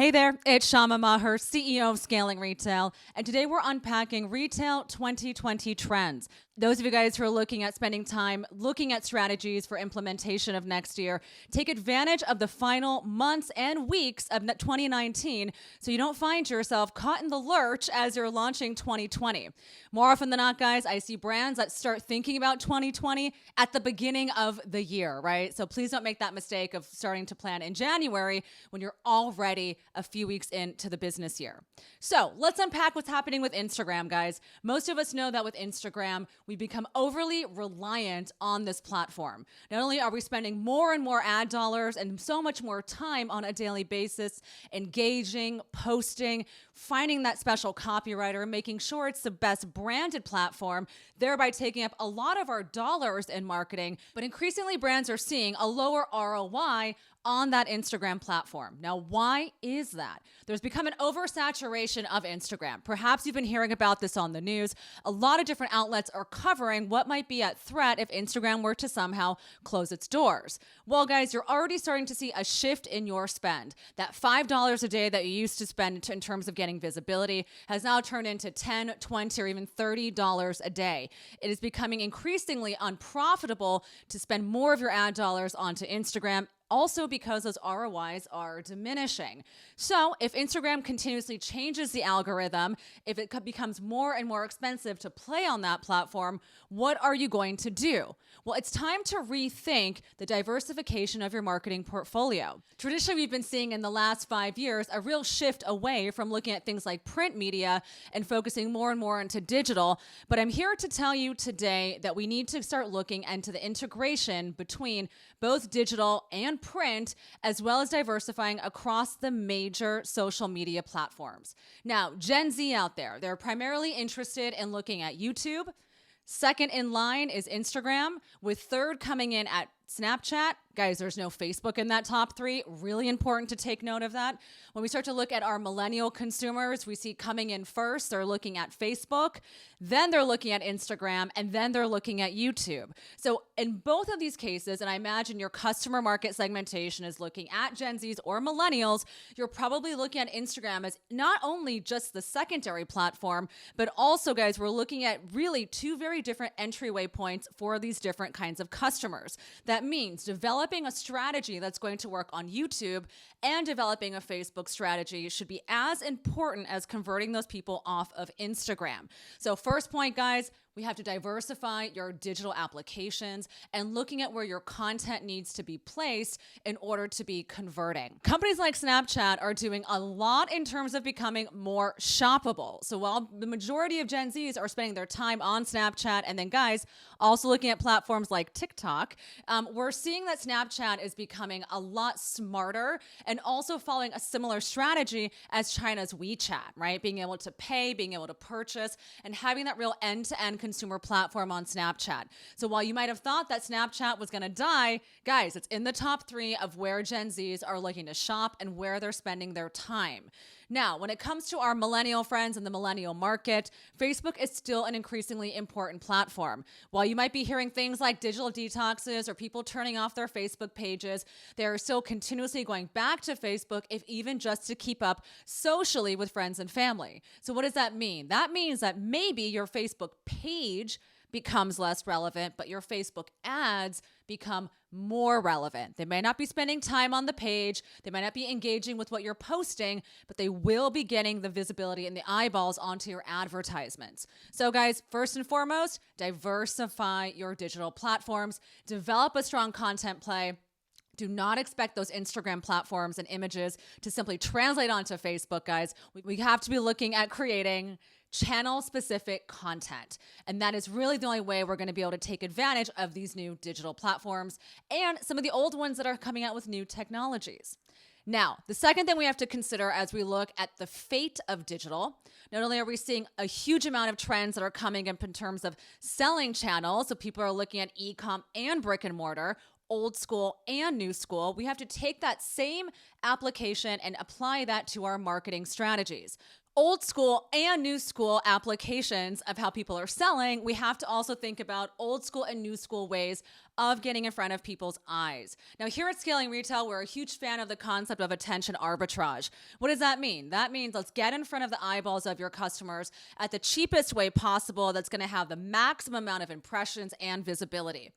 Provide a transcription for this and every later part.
Hey there, it's Syama, CEO of Scaling Retail, and today we're unpacking Retail 2020 trends. Those of you guys who are looking at spending time looking at strategies for implementation of next year, take advantage of the final months and weeks of 2019 so you don't find yourself caught in the lurch as you're launching 2020. More often than not, guys, I see brands that start thinking about 2020 at the beginning of the year, right? So please don't make that mistake of starting to plan in January when you're already a few weeks into the business year. So let's unpack what's happening with Instagram, guys. Most of us know that with Instagram, we become overly reliant on this platform. Not only are we spending more and more ad dollars and so much more time on a daily basis, engaging, posting, finding that special copywriter, making sure it's the best branded platform, thereby taking up a lot of our dollars in marketing, but increasingly brands are seeing a lower ROI on that Instagram platform. Now, why is that? There's become an oversaturation of Instagram. Perhaps you've been hearing about this on the news. A lot of different outlets are covering what might be at threat if Instagram were to somehow close its doors. Well, guys, you're already starting to see a shift in your spend. That $5 a day that you used to spend in terms of getting visibility has now turned into $10, $20, or even $30 a day. It is becoming increasingly unprofitable to spend more of your ad dollars onto Instagram, also because those ROIs are diminishing. So if Instagram continuously changes the algorithm, if it becomes more and more expensive to play on that platform, what are you going to do? Well, it's time to rethink the diversification of your marketing portfolio. Traditionally, we've been seeing in the last 5 years a real shift away from looking at things like print media and focusing more and more into digital. But I'm here to tell you today that we need to start looking into the integration between both digital and print, as well as diversifying across the major social media platforms. Now, Gen Z out there, they're primarily interested in looking at YouTube. Second in line is Instagram, with third coming in at Snapchat. Guys, there's no Facebook in that top three. Really important to take note of that. When we start to look at our millennial consumers, we see coming in first, they're looking at Facebook, then they're looking at Instagram, and then they're looking at YouTube. So in both of these cases, and I imagine your customer market segmentation is looking at Gen Zs or millennials, you're probably looking at Instagram as not only just the secondary platform, but also, guys, we're looking at really two very different entryway points for these different kinds of customers. That means developing a strategy that's going to work on YouTube and developing a Facebook strategy should be as important as converting those people off of Instagram. So first point, guys, we have to diversify your digital applications and looking at where your content needs to be placed in order to be converting. Companies like Snapchat are doing a lot in terms of becoming more shoppable. So while the majority of Gen Zs are spending their time on Snapchat, and then guys, also looking at platforms like TikTok, we're seeing that Snapchat is becoming a lot smarter and also following a similar strategy as China's WeChat, right? Being able to pay, being able to purchase, and having that real end-to-end consumer platform on Snapchat. So while you might have thought that Snapchat was going to die, guys, it's in the top three of where Gen Zs are looking to shop and where they're spending their time. Now, when it comes to our millennial friends in the millennial market, Facebook is still an increasingly important platform. While you might be hearing things like digital detoxes or people turning off their Facebook pages, they are still continuously going back to Facebook, if even just to keep up socially with friends and family. So what does that mean? That means that maybe your Facebook page becomes less relevant, but your Facebook ads become more relevant. They may not be spending time on the page, they might not be engaging with what you're posting, but they will be getting the visibility and the eyeballs onto your advertisements. So guys, first and foremost, diversify your digital platforms, develop a strong content play. Do not expect those Instagram platforms and images to simply translate onto Facebook, guys. We have to be looking at creating channel-specific content. And that is really the only way we're going to be able to take advantage of these new digital platforms and some of the old ones that are coming out with new technologies. Now, the second thing we have to consider as we look at the fate of digital, not only are we seeing a huge amount of trends that are coming up in terms of selling channels, so people are looking at e-com and brick and mortar, old school and new school, we have to take that same application and apply that to our marketing strategies. old school and new school applications of how people are selling, we have to also think about old school and new school ways of getting in front of people's eyes. Now, here at Scaling Retail, we're a huge fan of the concept of attention arbitrage. What does that mean? That means let's get in front of the eyeballs of your customers at the cheapest way possible that's going to have the maximum amount of impressions and visibility.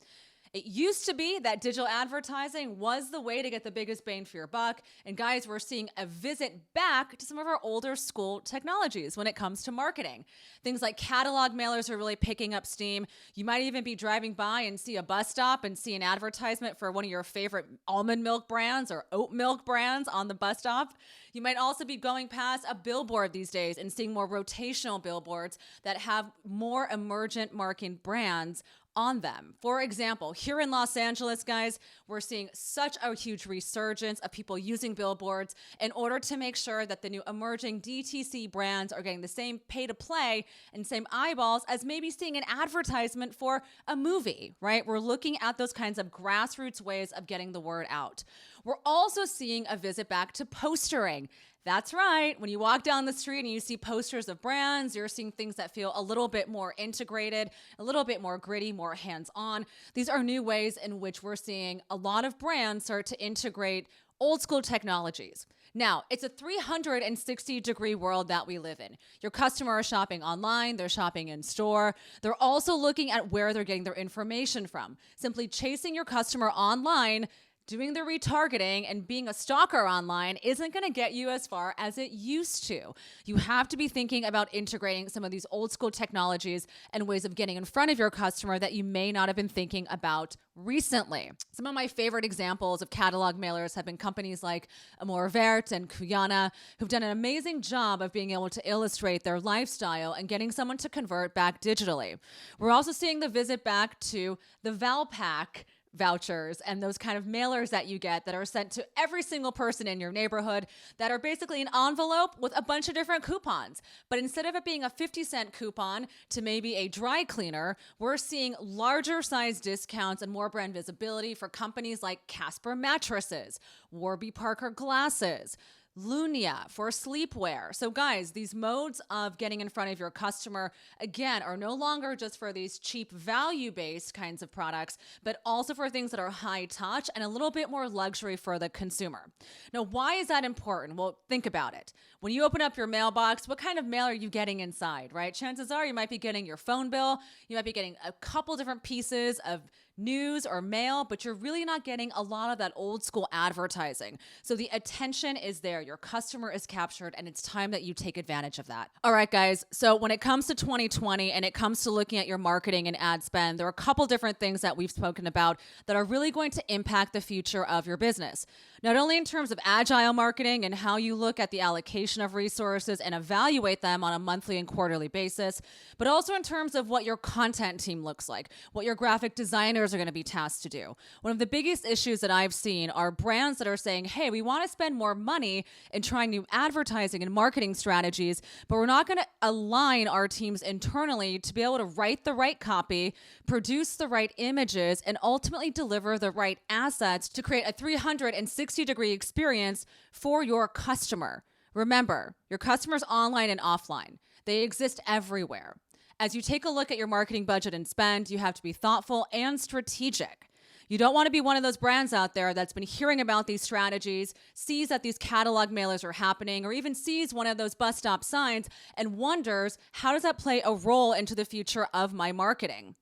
It used to be that digital advertising was the way to get the biggest bang for your buck. And guys, we're seeing a visit back to some of our older school technologies when it comes to marketing. Things like catalog mailers are really picking up steam. You might even be driving by and see a bus stop and see an advertisement for one of your favorite almond milk brands or oat milk brands on the bus stop. You might also be going past a billboard these days and seeing more rotational billboards that have more emergent marketing brands on them. For example, here in Los Angeles, guys, we're seeing such a huge resurgence of people using billboards in order to make sure that the new emerging DTC brands are getting the same pay to play and same eyeballs as maybe seeing an advertisement for a movie, right? We're looking at those kinds of grassroots ways of getting the word out. We're also seeing a visit back to postering. That's right. When you walk down the street and you see posters of brands, you're seeing things that feel a little bit more integrated, a little bit more gritty, more hands-on. These are new ways in which we're seeing a lot of brands start to integrate old school technologies. Now, it's a 360-degree world that we live in. Your customer is shopping online, they're shopping in store. They're also looking at where they're getting their information from. Simply chasing your customer online, doing the retargeting and being a stalker online isn't going to get you as far as it used to. You have to be thinking about integrating some of these old school technologies and ways of getting in front of your customer that you may not have been thinking about recently. Some of my favorite examples of catalog mailers have been companies like Amour Vert and Kuyana, who've done an amazing job of being able to illustrate their lifestyle and getting someone to convert back digitally. We're also seeing the visit back to the Valpak vouchers and those kind of mailers that you get that are sent to every single person in your neighborhood that are basically an envelope with a bunch of different coupons. But instead of it being a 50-cent coupon to maybe a dry cleaner, we're seeing larger size discounts and more brand visibility for companies like Casper Mattresses, Warby Parker Glasses, Lunia for sleepwear. So guys, these modes of getting in front of your customer, again, are no longer just for these cheap value-based kinds of products, but also for things that are high touch and a little bit more luxury for the consumer. Now, why is that important? Well, think about it. When you open up your mailbox, what kind of mail are you getting inside, right? Chances are you might be getting your phone bill, you might be getting a couple different pieces of news or mail, but you're really not getting a lot of that old school advertising. So the attention is there, your customer is captured, and it's time that you take advantage of that. All right, guys. So when it comes to 2020 and it comes to looking at your marketing and ad spend, there are a couple different things that we've spoken about that are really going to impact the future of your business. Not only in terms of agile marketing and how you look at the allocation of resources and evaluate them on a monthly and quarterly basis, but also in terms of what your content team looks like, what your graphic designers are going to be tasked to do. One of the biggest issues that I've seen are brands that are saying, hey, we want to spend more money in trying new advertising and marketing strategies, but we're not going to align our teams internally to be able to write the right copy, produce the right images, and ultimately deliver the right assets to create a 360-degree experience for your customer. Remember, your customers online and offline. They exist everywhere. As you take a look at your marketing budget and spend, you have to be thoughtful and strategic. You don't want to be one of those brands out there that's been hearing about these strategies, sees that these catalog mailers are happening, or even sees one of those bus stop signs and wonders, how does that play a role into the future of my marketing?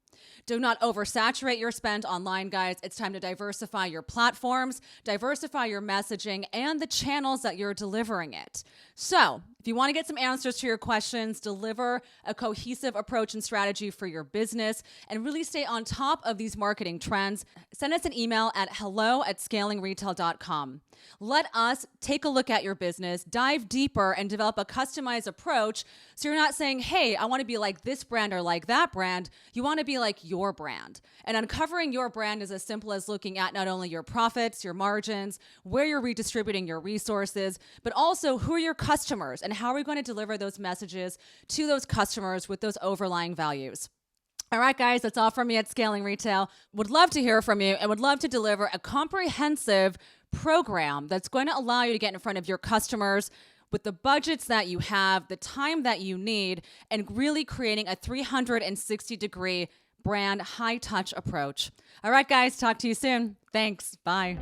Do not oversaturate your spend online, guys. It's time to diversify your platforms, diversify your messaging, and the channels that you're delivering it. So, if you want to get some answers to your questions, deliver a cohesive approach and strategy for your business, and really stay on top of these marketing trends, send us an email at hello@scalingretail.com. Let us take a look at your business, dive deeper, and develop a customized approach so you're not saying, hey, I want to be like this brand or like that brand. You want to be like your brand. And uncovering your brand is as simple as looking at not only your profits, your margins, where you're redistributing your resources, but also who are your customers and how are we going to deliver those messages to those customers with those overlying values. All right, guys, that's all from me at Scaling Retail. Would love to hear from you and would love to deliver a comprehensive program that's going to allow you to get in front of your customers with the budgets that you have, the time that you need, and really creating a 360-degree brand high touch approach. All right, guys, talk to you soon. Thanks. Bye.